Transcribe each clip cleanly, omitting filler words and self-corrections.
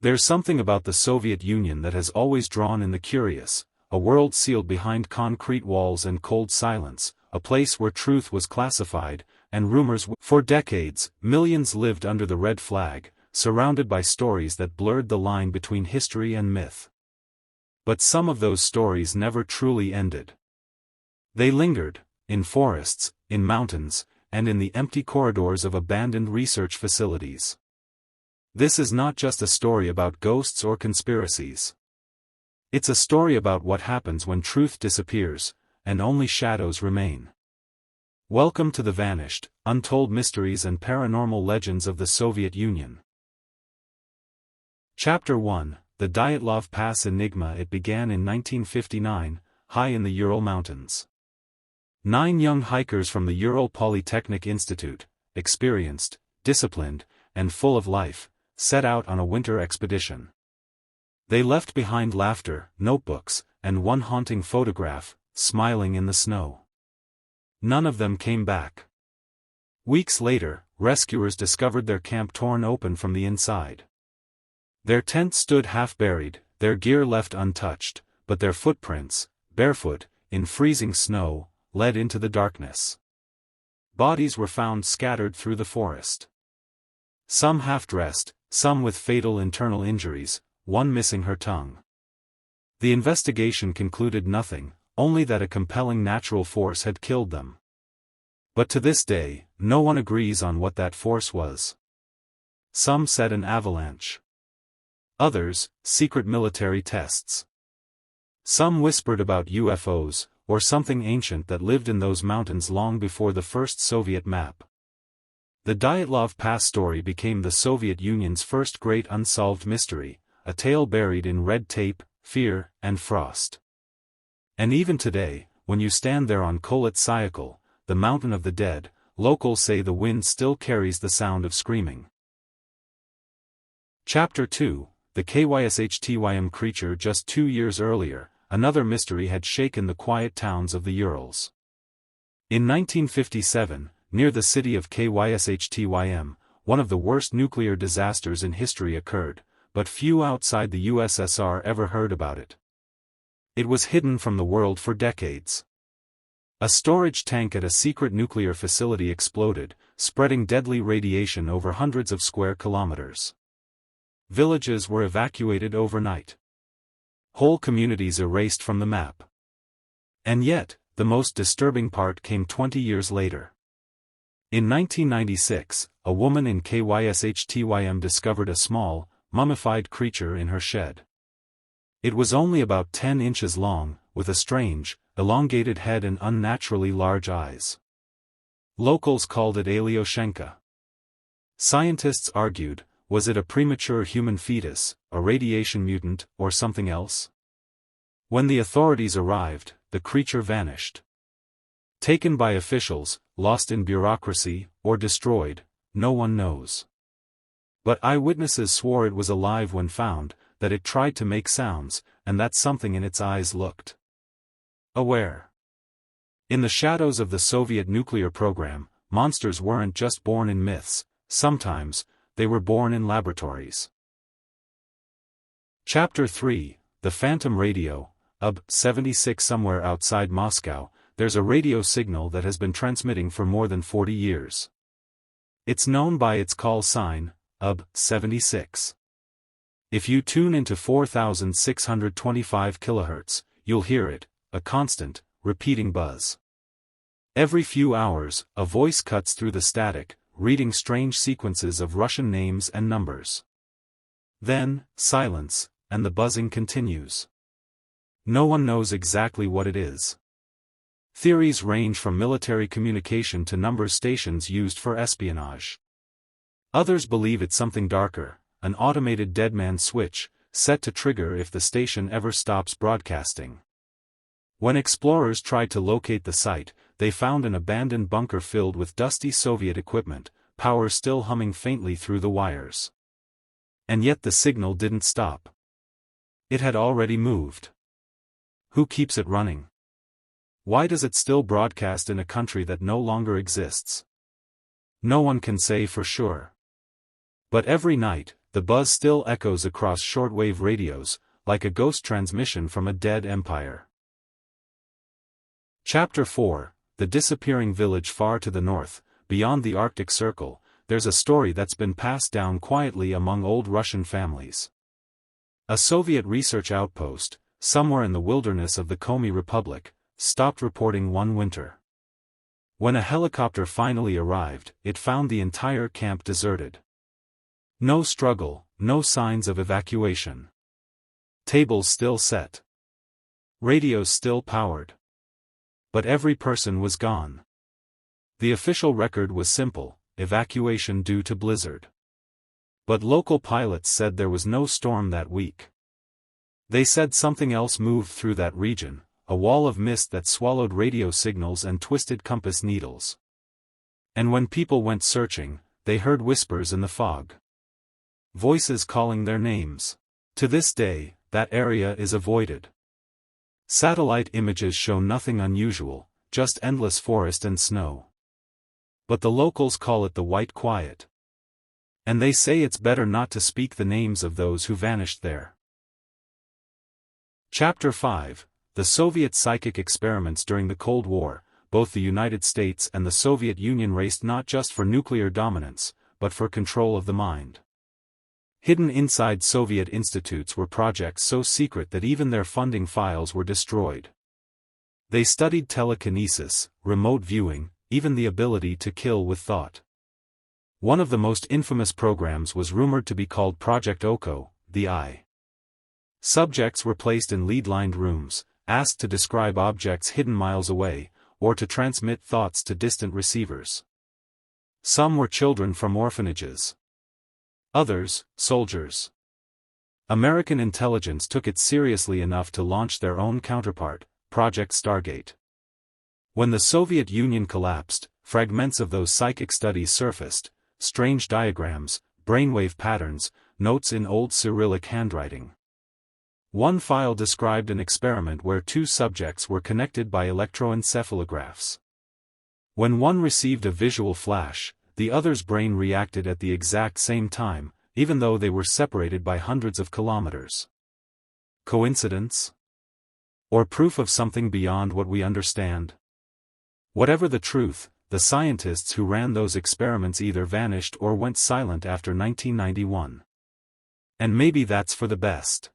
There's something about the Soviet Union that has always drawn in the curious, a world sealed behind concrete walls and cold silence, a place where truth was classified, and rumors. For decades, millions lived under the red flag, surrounded by stories that blurred the line between history and myth. But some of those stories never truly ended. They lingered, in forests, in mountains, and in the empty corridors of abandoned research facilities. This is not just a story about ghosts or conspiracies. It's a story about what happens when truth disappears, and only shadows remain. Welcome to the vanished, untold mysteries and paranormal legends of the Soviet Union. Chapter 1, The Dyatlov Pass Enigma. It began in 1959, high in the Ural Mountains. 9 young hikers from the Ural Polytechnic Institute, experienced, disciplined, and full of life, set out on a winter expedition. They left behind laughter, notebooks, and one haunting photograph, smiling in the snow. None of them came back. Weeks later, rescuers discovered their camp torn open from the inside. Their tent stood half buried, their gear left untouched, but their footprints, barefoot, in freezing snow, led into the darkness. Bodies were found scattered through the forest. Some half-dressed, some with fatal internal injuries, one missing her tongue. The investigation concluded nothing, only that a compelling natural force had killed them. But to this day, no one agrees on what that force was. Some said an avalanche. Others, secret military tests. Some whispered about UFOs, or something ancient that lived in those mountains long before the first Soviet map. The Dyatlov Pass story became the Soviet Union's first great unsolved mystery, a tale buried in red tape, fear, and frost. And even today, when you stand there on Kholat Syakhl, the mountain of the dead, locals say the wind still carries the sound of screaming. Chapter 2, The KYSHTYM Creature. Just 2 years earlier, another mystery had shaken the quiet towns of the Urals. In 1957, near the city of KYSHTYM, one of the worst nuclear disasters in history occurred, but few outside the USSR ever heard about it. It was hidden from the world for decades. A storage tank at a secret nuclear facility exploded, spreading deadly radiation over hundreds of square kilometers. Villages were evacuated overnight. Whole communities erased from the map. And yet, the most disturbing part came 20 years later. In 1996, a woman in KYSHTYM discovered a small, mummified creature in her shed. It was only about 10 inches long, with a strange, elongated head and unnaturally large eyes. Locals called it Alyoshenka. Scientists argued, was it a premature human fetus, a radiation mutant, or something else? When the authorities arrived, the creature vanished. Taken by officials, lost in bureaucracy, or destroyed, no one knows. But eyewitnesses swore it was alive when found, that it tried to make sounds, and that something in its eyes looked aware. In the shadows of the Soviet nuclear program, monsters weren't just born in myths, sometimes, they were born in laboratories. Chapter 3, The Phantom Radio. UB-76. Somewhere outside Moscow, there's a radio signal that has been transmitting for more than 40 years. It's known by its call sign, UB-76. If you tune into 4625 kHz, you'll hear it, a constant, repeating buzz. Every few hours, a voice cuts through the static, reading strange sequences of Russian names and numbers. Then, silence, and the buzzing continues. No one knows exactly what it is. Theories range from military communication to number stations used for espionage. Others believe it's something darker, an automated deadman switch, set to trigger if the station ever stops broadcasting. When explorers tried to locate the site, they found an abandoned bunker filled with dusty Soviet equipment, power still humming faintly through the wires. And yet the signal didn't stop. It had already moved. Who keeps it running? Why does it still broadcast in a country that no longer exists? No one can say for sure. But every night, the buzz still echoes across shortwave radios, like a ghost transmission from a dead empire. Chapter 4, The Disappearing Village. Far to the north, beyond the Arctic Circle, there's a story that's been passed down quietly among old Russian families. A Soviet research outpost, somewhere in the wilderness of the Komi Republic, stopped reporting one winter. When a helicopter finally arrived, it found the entire camp deserted. No struggle, no signs of evacuation. Tables still set. Radios still powered. But every person was gone. The official record was simple: evacuation due to blizzard. But local pilots said there was no storm that week. They said something else moved through that region, a wall of mist that swallowed radio signals and twisted compass needles. And when people went searching, they heard whispers in the fog. Voices calling their names. To this day, that area is avoided. Satellite images show nothing unusual, just endless forest and snow. But the locals call it the White Quiet. And they say it's better not to speak the names of those who vanished there. Chapter 5, The Soviet Psychic Experiments. During the Cold War, both the United States and the Soviet Union raced not just for nuclear dominance, but for control of the mind. Hidden inside Soviet institutes were projects so secret that even their funding files were destroyed. They studied telekinesis, remote viewing, even the ability to kill with thought. One of the most infamous programs was rumored to be called Project Oko, the Eye. Subjects were placed in lead-lined rooms, asked to describe objects hidden miles away, or to transmit thoughts to distant receivers. Some were children from orphanages. Others, soldiers. American intelligence took it seriously enough to launch their own counterpart, Project Stargate. When the Soviet Union collapsed, fragments of those psychic studies surfaced: strange diagrams, brainwave patterns, notes in old Cyrillic handwriting. One file described an experiment where two subjects were connected by electroencephalographs. When one received a visual flash, the other's brain reacted at the exact same time, even though they were separated by hundreds of kilometers. Coincidence? Or proof of something beyond what we understand? Whatever the truth, the scientists who ran those experiments either vanished or went silent after 1991. And maybe that's for the best.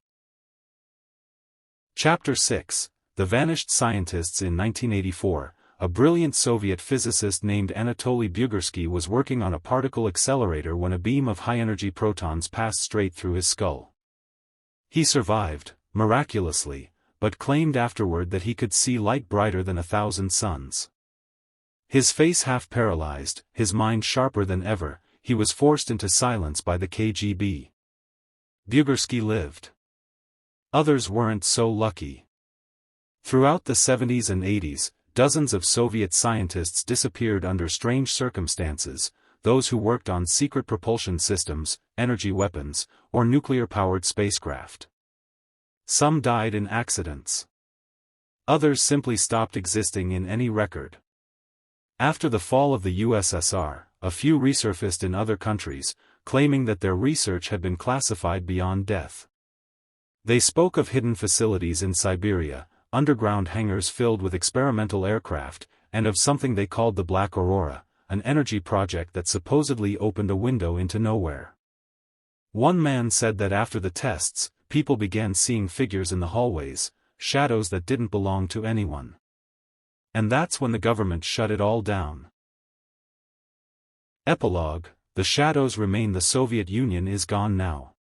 Chapter 6, The Vanished Scientists. In 1984, a brilliant Soviet physicist named Anatoly Bugorsky was working on a particle accelerator when a beam of high-energy protons passed straight through his skull. He survived, miraculously, but claimed afterward that he could see light brighter than 1,000 suns. His face half paralyzed, his mind sharper than ever, he was forced into silence by the KGB. Bugorsky lived. Others weren't so lucky. Throughout the 70s and 80s, dozens of Soviet scientists disappeared under strange circumstances, those who worked on secret propulsion systems, energy weapons, or nuclear-powered spacecraft. Some died in accidents. Others simply stopped existing in any record. After the fall of the USSR, a few resurfaced in other countries, claiming that their research had been classified beyond death. They spoke of hidden facilities in Siberia, underground hangars filled with experimental aircraft, and of something they called the Black Aurora, an energy project that supposedly opened a window into nowhere. One man said that after the tests, people began seeing figures in the hallways, shadows that didn't belong to anyone. And that's when the government shut it all down. Epilogue: the shadows remain. The Soviet Union is gone now.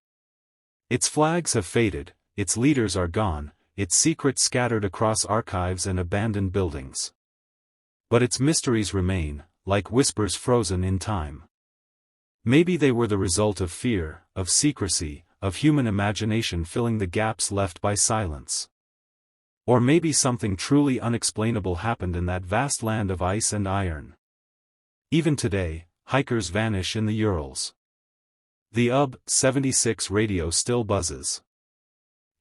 Its flags have faded, its leaders are gone, its secrets scattered across archives and abandoned buildings. But its mysteries remain, like whispers frozen in time. Maybe they were the result of fear, of secrecy, of human imagination filling the gaps left by silence. Or maybe something truly unexplainable happened in that vast land of ice and iron. Even today, hikers vanish in the Urals. The UB-76 radio still buzzes.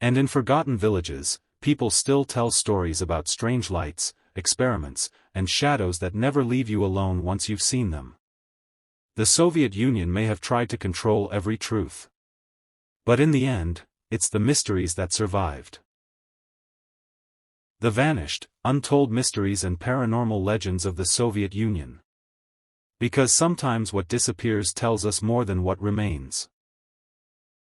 And in forgotten villages, people still tell stories about strange lights, experiments, and shadows that never leave you alone once you've seen them. The Soviet Union may have tried to control every truth. But in the end, it's the mysteries that survived. The vanished, untold mysteries and paranormal legends of the Soviet Union. Because sometimes what disappears tells us more than what remains.